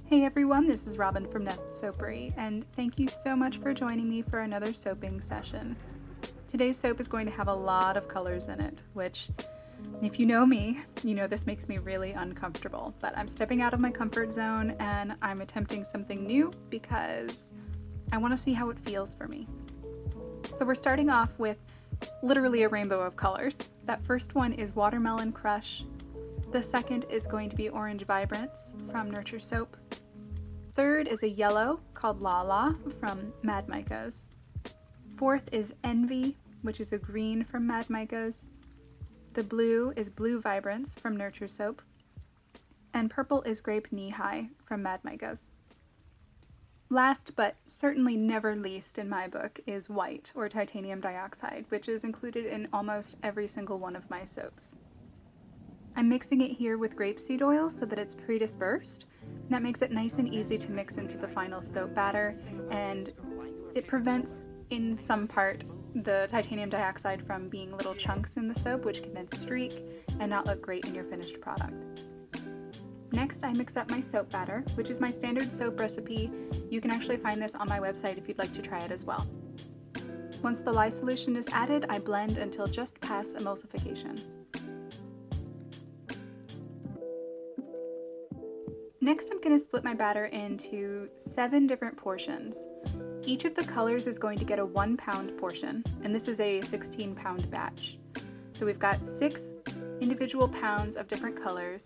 Hey everyone, this is Robin from Nest Soapery, and thank you so much for joining me for another soaping session. Today's soap is going to have a lot of colors in it, which, if you know me, you know this makes me really uncomfortable. But I'm stepping out of my comfort zone and I'm attempting something new because I want to see how it feels for me. So we're starting off with literally a rainbow of colors. That first one is Watermelon Crush. The second is going to be Orange Vibrance from Nurture Soap. Third is a yellow called La La from Mad Micas. Fourth is Envy, which is a green from Mad Micas. The blue is Blue Vibrance from Nurture Soap. And purple is Grape Knee High from Mad Micas. Last but certainly never least in my book is white, or titanium dioxide, which is included in almost every single one of my soaps. I'm mixing it here with grapeseed oil so that it's pre-dispersed. That makes it nice and easy to mix into the final soap batter, and it prevents, in some part, the titanium dioxide from being little chunks in the soap, which can then streak and not look great in your finished product. Next, I mix up my soap batter, which is my standard soap recipe. You can actually find this on my website if you'd like to try it as well. Once the lye solution is added, I blend until just past emulsification. Next, I'm going to split my batter into 7 different portions. Each of the colors is going to get a 1 pound portion, and this is a 16-pound batch. So we've got 6 individual pounds of different colors,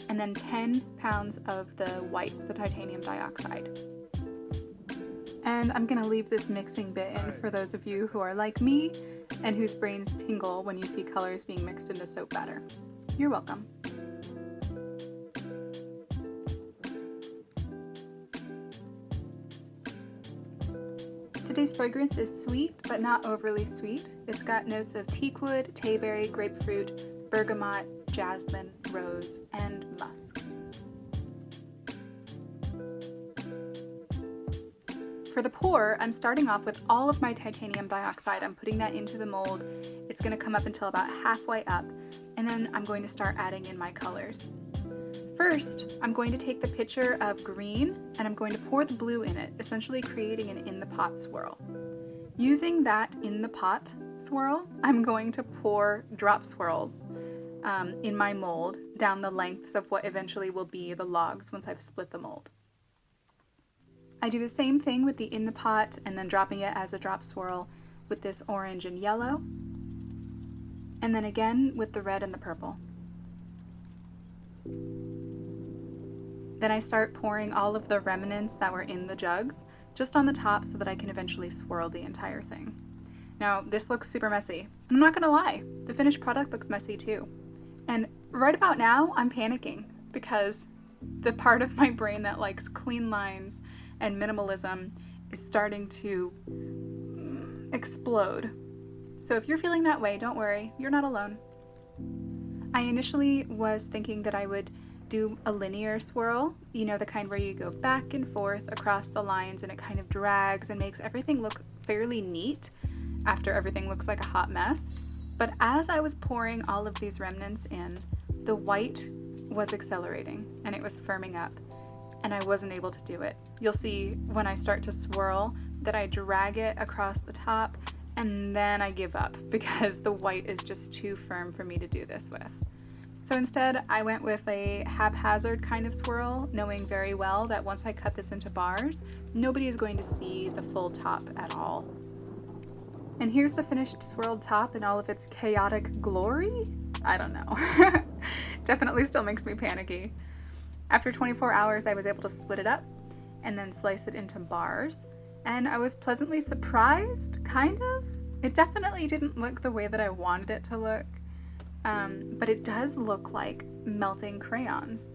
and then 10 pounds of the white, the titanium dioxide. And I'm going to leave this mixing bit in for those of you who are like me and whose brains tingle when you see colors being mixed into soap batter. You're welcome. Today's fragrance is sweet, but not overly sweet. It's got notes of teakwood, tayberry, grapefruit, bergamot, jasmine, rose, and musk. For the pour, I'm starting off with all of my titanium dioxide. I'm putting that into the mold. It's going to come up until about halfway up, and then I'm going to start adding in my colors. First, I'm going to take the pitcher of green and I'm going to pour the blue in it, essentially creating an in-the-pot swirl. Using that in-the-pot swirl, I'm going to pour drop swirls in my mold down the lengths of what eventually will be the logs once I've split the mold. I do the same thing with the in-the-pot and then dropping it as a drop swirl with this orange and yellow, and then again with the red and the purple. Then I start pouring all of the remnants that were in the jugs just on the top so that I can eventually swirl the entire thing. Now, this looks super messy. I'm not gonna lie, the finished product looks messy too. And right about now, I'm panicking because the part of my brain that likes clean lines and minimalism is starting to explode. So if you're feeling that way, don't worry, you're not alone. I initially was thinking that I would do a linear swirl, you know, the kind where you go back and forth across the lines and it kind of drags and makes everything look fairly neat after everything looks like a hot mess. But as I was pouring all of these remnants in, the white was accelerating and it was firming up and I wasn't able to do it. You'll see when I start to swirl that I drag it across the top and then I give up because the white is just too firm for me to do this with. So instead, I went with a haphazard kind of swirl, knowing very well that once I cut this into bars, nobody is going to see the full top at all. And here's the finished swirled top in all of its chaotic glory? I don't know. Definitely still makes me panicky. After 24 hours, I was able to split it up and then slice it into bars. And I was pleasantly surprised, kind of. It definitely didn't look the way that I wanted it to look. But it does look like melting crayons.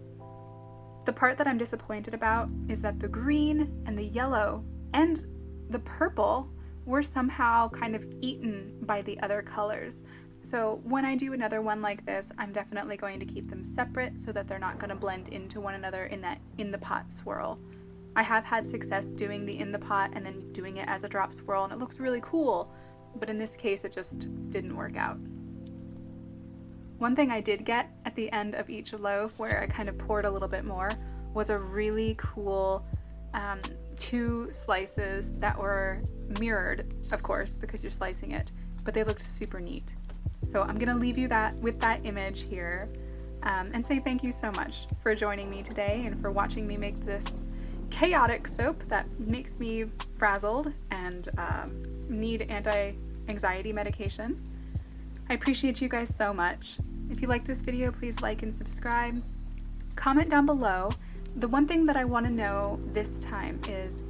The part that I'm disappointed about is that the green and the yellow and the purple were somehow kind of eaten by the other colors. So when I do another one like this, I'm definitely going to keep them separate so that they're not going to blend into one another in that in-the-pot swirl. I have had success doing the in-the-pot and then doing it as a drop swirl, and it looks really cool, but in this case it just didn't work out. One thing I did get at the end of each loaf, where I kind of poured a little bit more, was a really cool 2 slices that were mirrored, of course, because you're slicing it, but they looked super neat. So I'm gonna leave you with that image here, and say thank you so much for joining me today and for watching me make this chaotic soap that makes me frazzled and need anti-anxiety medication. I appreciate you guys so much. If you like this video, please like and subscribe. Comment down below. The one thing that I want to know this time is,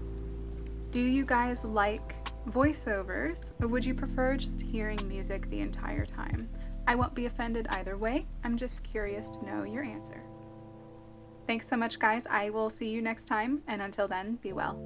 do you guys like voiceovers, or would you prefer just hearing music the entire time? I won't be offended either way. I'm just curious to know your answer. Thanks so much, guys. I will see you next time, and until then, be well.